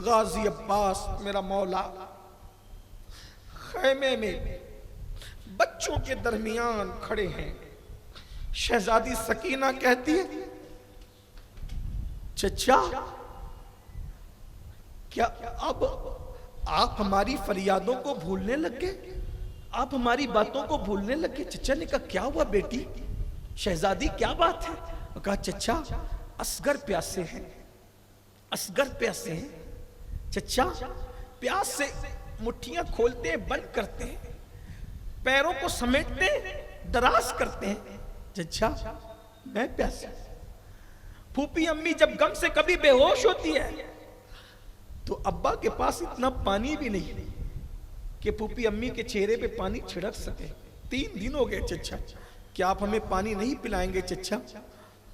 غازی عباس میرا مولا خیمے میں بچوں کے درمیان کھڑے ہیں. شہزادی سکینہ کہتی ہے چچا کیا اب آپ ہماری فریادوں کو بھولنے لگے؟ آپ ہماری باتوں کو بھولنے لگے؟ چچا نے کہا کیا ہوا بیٹی؟ شہزادی کیا بات ہے؟ کہا چچا اصغر پیاسے ہیں، اصغر پیاسے ہیں. چچا پیاس سے مٹھیاں کھولتے ہیں بند کرتے ہیں، پیروں کو سمیٹتے ہیں دراز کرتے ہیں. چچا میں پیاسا. پھوپھی امی جب غم سے کبھی بے ہوش ہوتی ہے تو ابا کے پاس اتنا پانی بھی نہیں کہ پھوپھی امی کے چہرے پہ پانی چھڑک سکے. 3 دن ہو گئے چچا، کیا آپ ہمیں پانی نہیں پلائیں گے چچا؟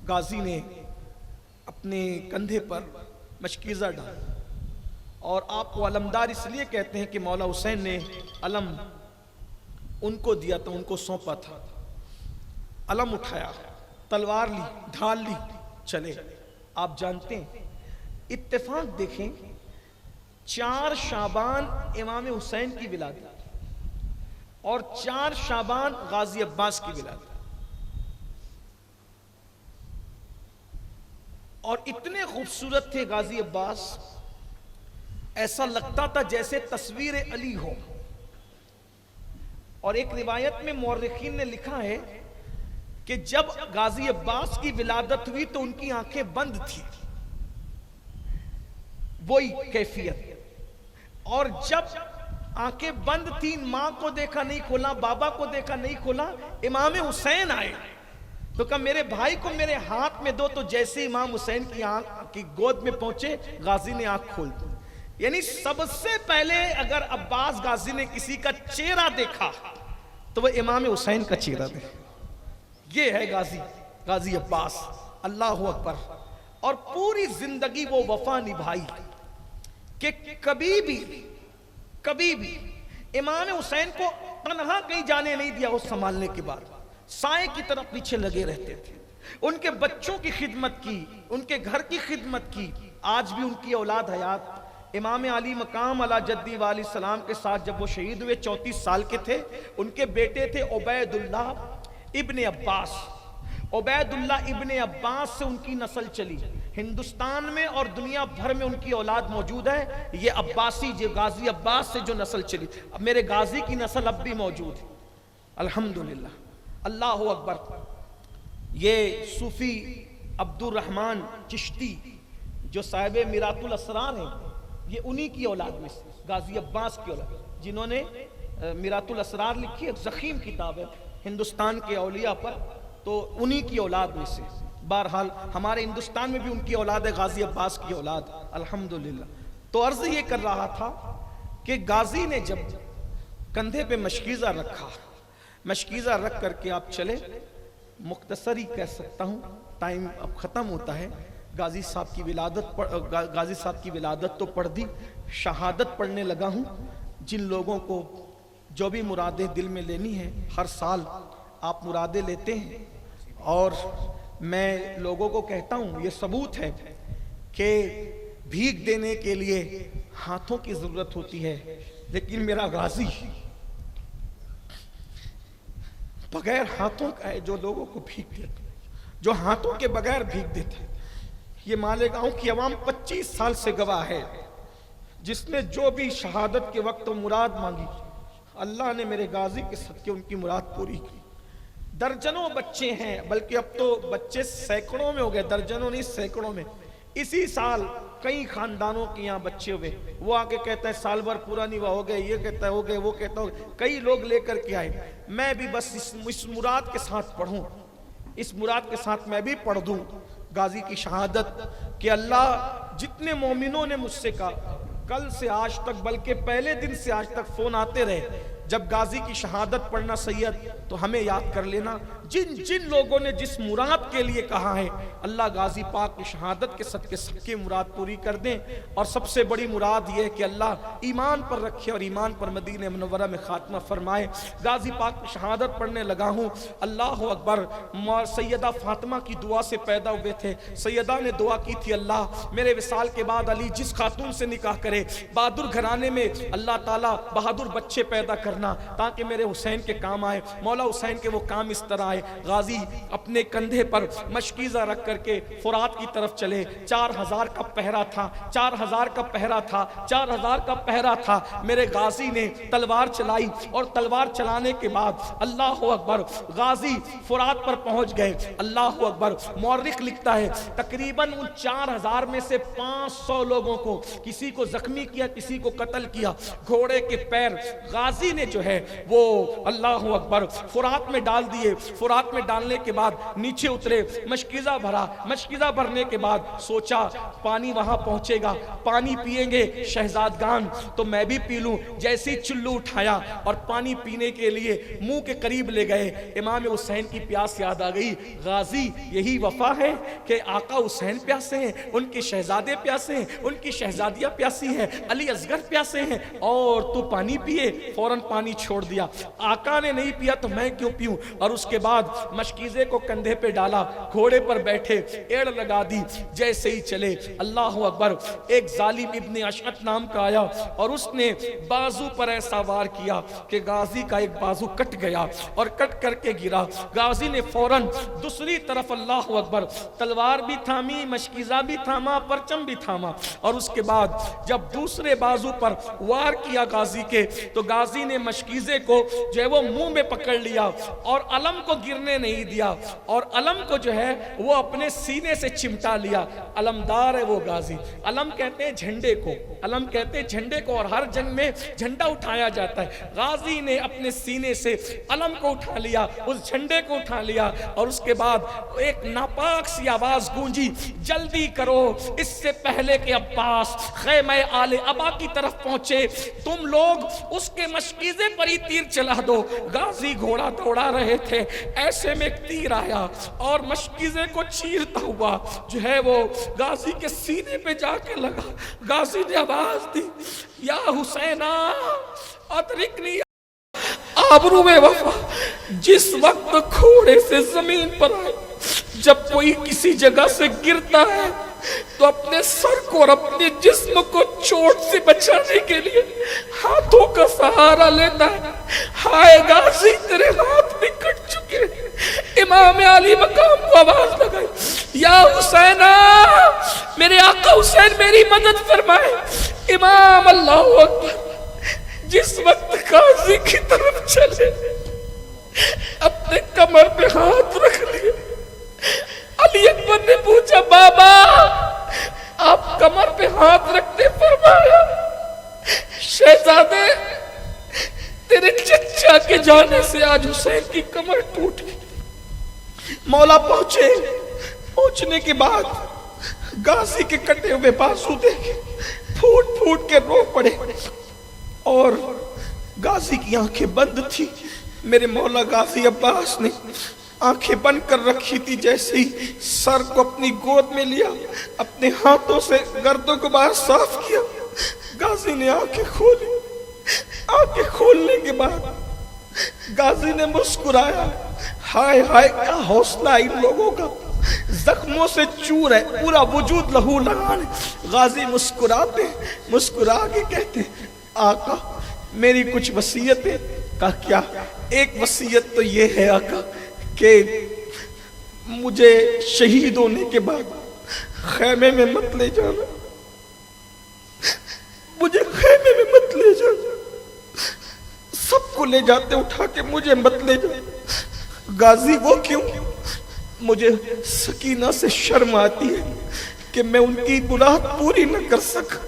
غازی نے اپنے کندھے پر مشکیزہ ڈالا، اور آپ کو علمدار اس لیے کہتے ہیں کہ مولا حسین نے علم ان کو دیا تھا، ان کو سونپا تھا. علم اٹھایا، تلوار لی، ڈھال لی، چلے. آپ جانتے ہیں اتفاق دیکھیں، 4 شعبان امام حسین کی ولادت اور 4 شعبان غازی عباس کی ولادت، اور اتنے خوبصورت تھے غازی عباس، ایسا لگتا تھا جیسے تصویر علی ہو. اور ایک روایت میں مورخین نے لکھا ہے کہ جب غازی عباس کی ولادت ہوئی تو ان کی آنکھیں بند تھی، وہی کیفیت. اور جب آنکھیں بند تھی، ماں کو دیکھا نہیں کھولا، بابا کو دیکھا نہیں کھولا، امام حسین آئے تو کہا میرے بھائی کو میرے ہاتھ میں دو. تو جیسے امام حسین کی آنکھ کی گود میں پہنچے، غازی نے آنکھ کھول دی. یعنی سب سے پہلے اگر عباس غازی نے کسی کا چہرہ دیکھا تو وہ امام حسین کا چہرہ دیکھا. یہ ہے غازی عباس. اللہ اکبر. اور پوری زندگی وہ وفا نبھائی کہ کبھی بھی امام حسین کو تنہا کہیں جانے نہیں دیا. وہ سنبھالنے کے بعد سائے کی طرف پیچھے لگے رہتے تھے، ان کے بچوں کی خدمت کی، ان کے گھر کی خدمت کی. آج بھی ان کی اولاد حیات. امام علی مقام علی جدی والی السلام کے ساتھ جب وہ شہید ہوئے 34 سال کے تھے، ان کے بیٹے تھے عبید اللہ ابن عباس. عبید اللہ ابن عباس سے ان کی نسل چلی. ہندوستان میں اور دنیا بھر میں ان کی اولاد موجود ہے. یہ عباسی جو غازی عباس سے جو نسل چلی، اب میرے غازی کی نسل اب بھی موجود ہے الحمدللہ. اللہ اکبر. یہ صوفی عبد الرحمن چشتی جو صاحب میرات الاسرار ہیں، یہ انہی کی اولاد میں سے، غازی عباس کی اولاد، جنہوں نے میرات الاسرار لکھی. ایک ضخیم کتاب ہے ہندوستان کے اولیاء پر، تو انہی کی اولاد میں سے. بہرحال ہمارے ہندوستان میں بھی ان کی اولاد ہے، غازی عباس کی اولاد الحمدللہ. تو عرض یہ کر رہا تھا کہ غازی نے جب کندھے پہ مشکیزہ رکھا، مشکیزہ رکھ کر کے آپ چلے. مختصر ہی کہہ سکتا ہوں، ٹائم اب ختم ہوتا ہے. غازی صاحب کی ولادت تو پڑھ دی، شہادت پڑھنے لگا ہوں. جن لوگوں کو جو بھی مرادیں دل میں لینی ہیں، ہر سال آپ مرادیں لیتے ہیں، اور میں لوگوں کو کہتا ہوں یہ ثبوت ہے کہ بھیک دینے کے لیے ہاتھوں کی ضرورت ہوتی ہے، لیکن میرا غازی بغیر ہاتھوں کا ہے جو لوگوں کو بھیک دیتا، جو ہاتھوں کے بغیر بھیک دیتا ہے. یہ مالیگاؤں کی عوام 25 سال سے گواہ ہے. جس نے جو بھی شہادت کے وقت مراد مانگی، اللہ نے میرے غازی کے صدقے ان کی مراد پوری کی. درجنوں بچے ہیں، بلکہ اب تو بچے سینکڑوں میں ہو گئے، درجنوں نہیں سینکڑوں میں. اسی سال کئی خاندانوں کے یہاں بچے ہوئے. وہ آگے کہتا ہے سال بھر پورا نہیں ہوا، ہو گئے، یہ کہتا ہے ہو گئے، وہ کہتا ہے کئی لوگ لے کر کے آئے. میں بھی بس اس مراد کے ساتھ پڑھوں، اس مراد کے ساتھ میں بھی پڑھ دوں غازی کی شہادت، کہ اللہ جتنے مومنوں نے مجھ سے کہا کل سے آج تک، بلکہ پہلے دن سے آج تک فون آتے رہے، جب غازی کی شہادت پڑھنا سید تو ہمیں یاد کر لینا. جن جن لوگوں نے جس مراد کے لیے کہا ہے، اللہ غازی پاک کی شہادت کے صدقے سب کی مراد پوری کر دیں، اور سب سے بڑی مراد یہ ہے کہ اللہ ایمان پر رکھے اور ایمان پر مدینہ منورہ میں خاتمہ فرمائے۔ غازی پاک کی شہادت پڑھنے لگا ہوں، اللہ اکبر، سیدہ فاطمہ کی دعا سے پیدا ہوئے تھے۔ سیدہ نے دعا کی تھی، اللہ میرے وصال کے بعد علی جس خاتون سے نکاح کرے، بہادر گھرانے میں اللہ تعالیٰ بہادر بچے پیدا کرنا تاکہ میرے حسین کے کام آئے۔ مولا حسین کے وہ کام اس طرح آئے، غازی اپنے کندھے پر مشکیزہ رکھ کر کے فرات کی طرف چلے۔ 4000 کا پہرا تھا، 4000 کا پہرا تھا، 4000 کا پہرا تھا۔ میرے غازی نے تلوار چلائی، اور تلوار چلانے کے بعد اللہ اکبر غازی فرات پر پہنچ گئے۔ اللہ اکبر، مورخ لکھتا ہے تقریباً ان 4000 میں سے 500 لوگوں کو کسی کو زخمی کیا، کسی کو قتل کیا۔ گھوڑے کے پیر غازی نے جو ہے وہ اللہ اکبر فرات میں ڈال دیے۔ فرات میں ڈالنے کے بعد نیچے اترے، مشکیزہ بھرا۔ مشکیزہ بھرنے کے بعد سوچا پانی وہاں پہنچے گا، پانی پیئیں گے شہزادگان تو میں بھی پی لوں۔ جیسی چلو اٹھایا اور پانی پینے کے لیے منہ کے قریب لے گئے، امام حسین کی پیاس یاد آ گئی۔ غازی یہی وفا ہے کہ آقا حسین پیاسے ہیں، ان کے شہزادے پیاسے ہیں، ان کی شہزادیاں پیاسی ہیں، علی اصغر پیاسے ہیں، اور تو پانی پیے؟ فوراً پانی چھوڑ دیا۔ آقا نے نہیں پیا تو میں کیوں پیوں؟ اور اس کے بعد مشکیزے کو کندھے پہ ڈالا، گھوڑے پر بیٹھے، ایڑ لگا دی، جیسے ہی چلے اللہ اکبر ایک ظالم ابن اشعث نام کا آیا اور اس نے بازو پر ایسا وار کیا کہ غازی کا ایک بازو کٹ گیا اور کٹ کر کے گرا۔ غازی نے فوراً دوسری طرف اللہ اکبر تلوار بھی تھامی، مشکیزہ بھی تھاما، پرچم بھی تھاما، اور اس کے بعد جب دوسرے بازو پر وار کیا غازی کے تو غازی نے مشکیزے کو جو ہے وہ منہ میں پکڑ لیا اور علم کو گرنے نہیں دیا، اور علم کو جو ہے وہ اپنے سینے سے چمٹا لیا۔ علمدار ہے وہ غازی، علم کہتے ہیں جھنڈے کو، علم کہتے ہیں جھنڈے کو، اور ہر جنگ میں جھنڈا اٹھایا جاتا ہے۔ غازی نے اپنے سینے سے علم کو اٹھا لیا، اس جھنڈے کو اٹھا لیا، اور اس کے بعد ایک ناپاک سی آواز گونجی، جلدی کرو اس سے پہلے کہ عباس خیمہ آل ابا کی طرف پہنچے، تم لوگ اس کے مشکیزے پر ہی تیر چلا دو۔ غازی گھوڑا دوڑا رہے تھے، ایسے میں ایک تیر آیا اور مشکیزے کو چیرتا ہوا جو ہے وہ غازی کے سینے پہ جا کے لگا۔ غازی نے آواز دی، یا حسینہ ادرکنی آبرو میں وفا۔ جس وقت گھوڑے سے زمین پر آئے، جب کوئی کسی جگہ سے گرتا ہے تو اپنے سر کو اور اپنے جسم کو چوٹ سے بچانے کے لیے ہاتھوں کا سہارا لیتا ہے۔ ہائے غازی تیرے ہاتھ بھی کٹ چکے۔ امام علی مقام کو آواز لگائی، یا حسینہ میرے آقا حسین میری مدد فرمائے۔ امام اللہ اکبر جس وقت غازی کی طرف چلے اپنے کمر پہ ہاتھ رکھ لیے۔ علی اکبر نے پوچھا، بابا آپ کمر پہ ہاتھ رکھتے؟ فرمایا، شہزادے تیرے چچا کے جانے سے آج حسین کی کمر ٹوٹ گئی۔ مولا پہنچنے کے بعد غازی کے کٹے ہوئے بازو دیکھے، پھوٹ پھوٹ کے رو پڑے، اور غازی کی آنکھیں بند تھی۔ میرے مولا غازی عباس نے آنکھیں بند کر رکھی تھی، جیسے ہی سر کو اپنی گود میں لیا، اپنے ہاتھوں سے گردوں کو باہر صاف کیا، غازی نے آنکھیں کھولی۔ آنکھیں کھولنے کے بعد غازی نے مسکرایا، ہائے ہائے کیا حوصلہ ان لوگوں کا، زخموں سے چور ہے، پورا وجود لہو لہان ہے۔ غازی مسکرا کے کہتے، آقا میری کچھ وصیتیں؟ کہا کیا؟ ایک وصیت تو یہ ہے آقا کہ مجھے شہید ہونے کے بعد خیمے میں مت لے جانا، مجھے خیمے میں مت لے جانا، سب کو لے جاتے اٹھا کے مجھے مت لے جانا۔ غازی وہ کیوں؟ مجھے سکینہ سے شرم آتی ہے کہ میں ان کی مراد پوری نہ کر سکا۔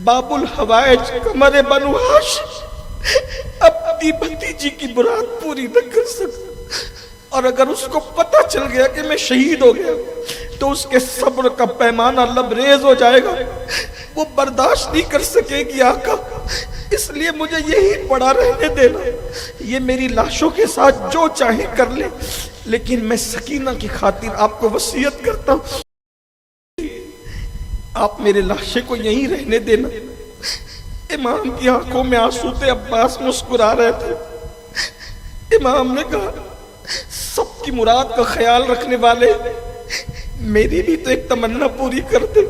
باب الحوائج قمر بنو ہاشم اپنی بھتیجی کی مراد پوری نہ کر سکا، اور اگر اس کو پتہ چل گیا کہ میں شہید ہو گیا تو اس کے صبر کا پیمانہ لبریز ہو جائے گا، وہ برداشت نہیں کر سکے گی آقا، اس لیے مجھے یہی پڑا رہنے دینا، یہ میری لاشوں کے ساتھ جو چاہے کر لے، لیکن میں سکینہ کی خاطر آپ کو وصیت کرتا ہوں، آپ میرے لاشے کو یہیں رہنے دینا۔ امام کی آنکھوں میں آنسو تھے، عباس مسکرا رہے تھے۔ امام نے کہا سب کی مراد کا خیال رکھنے والے، میری بھی تو ایک تمنا پوری کر دے،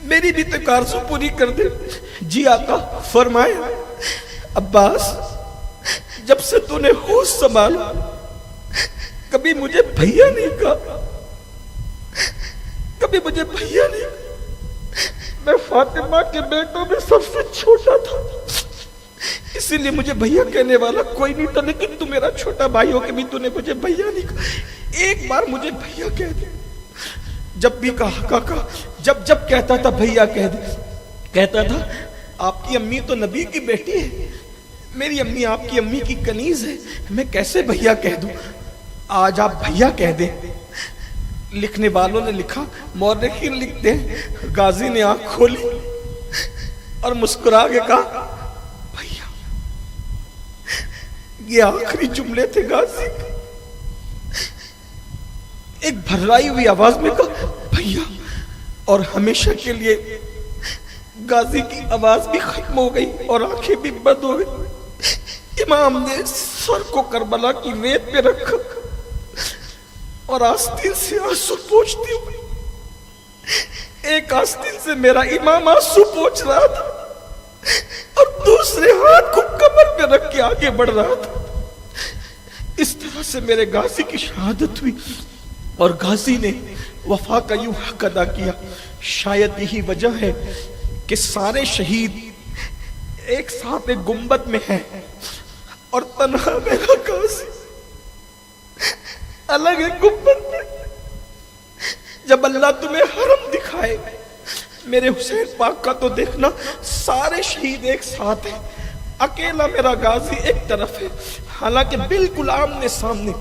میری بھی تو ایک آرزو پوری کر دے۔ جی آقا فرمائے، عباس جب سے تو نے ہوش سنبھالا کبھی مجھے بھیا نہیں کہا، کبھی مجھے بھیا نہیں کہا۔ میں فاطمہ کے بیٹوں میں سب سے چھوٹا تھا، اسی لیے مجھے بھیا کہنے والا کوئی نہیں تھا، لیکن تو میرا چھوٹا بھائی ہو کے بھی تو نے مجھے بھیا نہیں کہا۔ ایک بار مجھے بھیا کہہ دے۔ جب بھی کہا کاکا، جب کہتا تھا بھیا کہہ دے، کہتا تھا آپ کی امی تو نبی کی بیٹی ہے، میری امی آپ کی امی کی کنیز ہے، میں کیسے بھیا کہہ دوں؟ آج آپ بھیا کہہ دیں۔ لکھنے والوں نے لکھا، مورخین لکھتے ہیں، غازی نے آنکھ کھولی اور مسکرا کے کہا بھیا۔ یہ آخری جملے تھے غازی کے۔ ایک بھرائی ہوئی آواز میں کہا بھیا، اور ہمیشہ کے لیے غازی کی آواز بھی ختم ہو گئی اور آنکھیں بھی بند ہو گئی۔ امام نے سر کو کربلا کی ریت پہ رکھا اور آستین سے آنسو پوچھتی ہوئی، ایک آستین سے میرا امام آنسو پوچھ رہا تھا اور دوسرے ہاتھ کو کمر پہ رکھ کے آگے بڑھ رہا تھا۔ اس طرح سے میرے غازی کی شہادت ہوئی اور غازی نے وفا کا یوں حق ادا کیا۔ شاید یہی وجہ ہے کہ سارے شہید ایک ساتھ ایک گنبد میں ہیں اور تنہا میرا غازی الگ ایک گنبد میں۔ جب اللہ تمہیں حرم دکھائے، میرے حسین پاک کا تو دیکھنا، سارے شہید ایک ساتھ ہیں، اکیلا میرا غازی ایک طرف ہے، حالانکہ بالکل آمنے سامنے،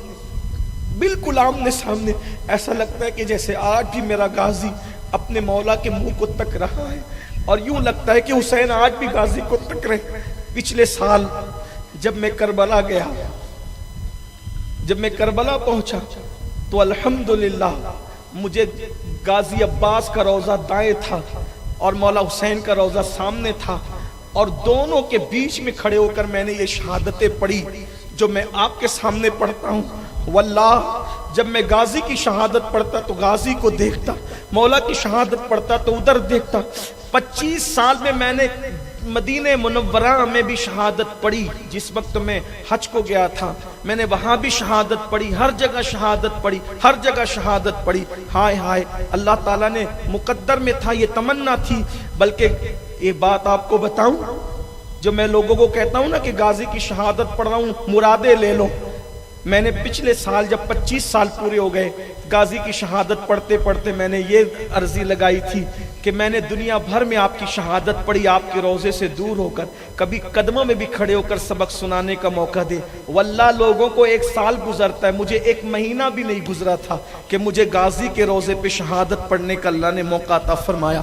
بالکل آمنے سامنے۔ ایسا لگتا ہے کہ جیسے آج بھی میرا غازی اپنے مولا کے منہ کو تک رہا ہے، اور یوں لگتا ہے کہ حسین آج بھی غازی کو تک رہے۔ پچھلے سال جب میں کربلا گیا، جب میں کربلا پہنچا تو الحمدللہ مجھے غازی عباس کا روضہ دائیں تھا اور مولا حسین کا روضہ سامنے تھا، اور دونوں کے بیچ میں کھڑے ہو کر میں نے یہ شہادتیں پڑھی جو میں آپ کے سامنے پڑھتا ہوں۔ واللہ جب میں غازی کی شہادت پڑھتا تو غازی کو دیکھتا، مولا کی شہادت پڑھتا تو ادھر دیکھتا۔ 25 سال میں نے مدینہ منورہ میں بھی شہادت پڑھی، جس وقت میں حج کو گیا تھا میں نے وہاں بھی شہادت پڑھی، ہر جگہ شہادت پڑھی، ہر جگہ شہادت پڑھی۔ ہائے ہائے، اللہ تعالیٰ نے مقدر میں تھا، یہ تمنا تھی۔ بلکہ یہ بات آپ کو بتاؤں، جو میں لوگوں کو کہتا ہوں نا کہ غازی کی شہادت پڑھ رہا ہوں، مرادیں لے لو، میں نے پچھلے سال جب 25 سال پورے ہو گئے غازی کی شہادت پڑھتے پڑھتے میں نے یہ عرضی لگائی تھی کہ میں نے دنیا بھر میں آپ کی شہادت پڑھی، آپ کے روضے سے دور ہو کر، کبھی قدموں میں بھی کھڑے ہو کر سبق سنانے کا موقع دے۔ واللہ لوگوں کو 1 سال گزرتا ہے، مجھے 1 مہینہ بھی نہیں گزرا تھا کہ مجھے غازی کے روضے پہ شہادت پڑھنے کا اللہ نے موقع عطا فرمایا۔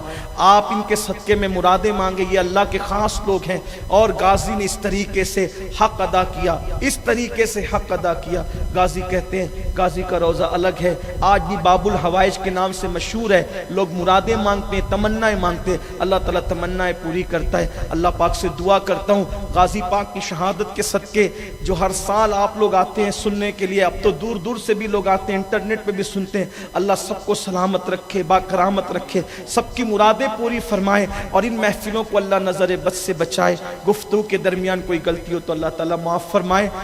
آپ ان کے صدقے میں مرادیں مانگے، یہ اللہ کے خاص لوگ ہیں، اور غازی نے اس طریقے سے حق ادا کیا، اس طریقے سے حق ادا کیا۔ غازی کہتے ہیں غازی کا روضہ الگ ہے، آج بھی باب الحوائج کے نام سے مشہور ہے، لوگ مرادیں مانگتے ہیں، تمنائیں مانگتے ہیں، اللہ تعالیٰ تمنائیں پوری کرتا ہے۔ اللہ پاک سے دعا کرتا ہوں غازی پاک کی شہادت کے صدقے، جو ہر سال آپ لوگ آتے ہیں سننے کے لیے، اب تو دور دور سے بھی لوگ آتے ہیں، انٹرنیٹ پہ بھی سنتے ہیں، اللہ سب کو سلامت رکھے، باکرامت رکھے، سب کی مرادیں پوری فرمائے، اور ان محفلوں کو اللہ نظر بد سے بچائے۔ گفتگو کے درمیان کوئی غلطی ہو تو اللہ تعالیٰ معاف فرمائے۔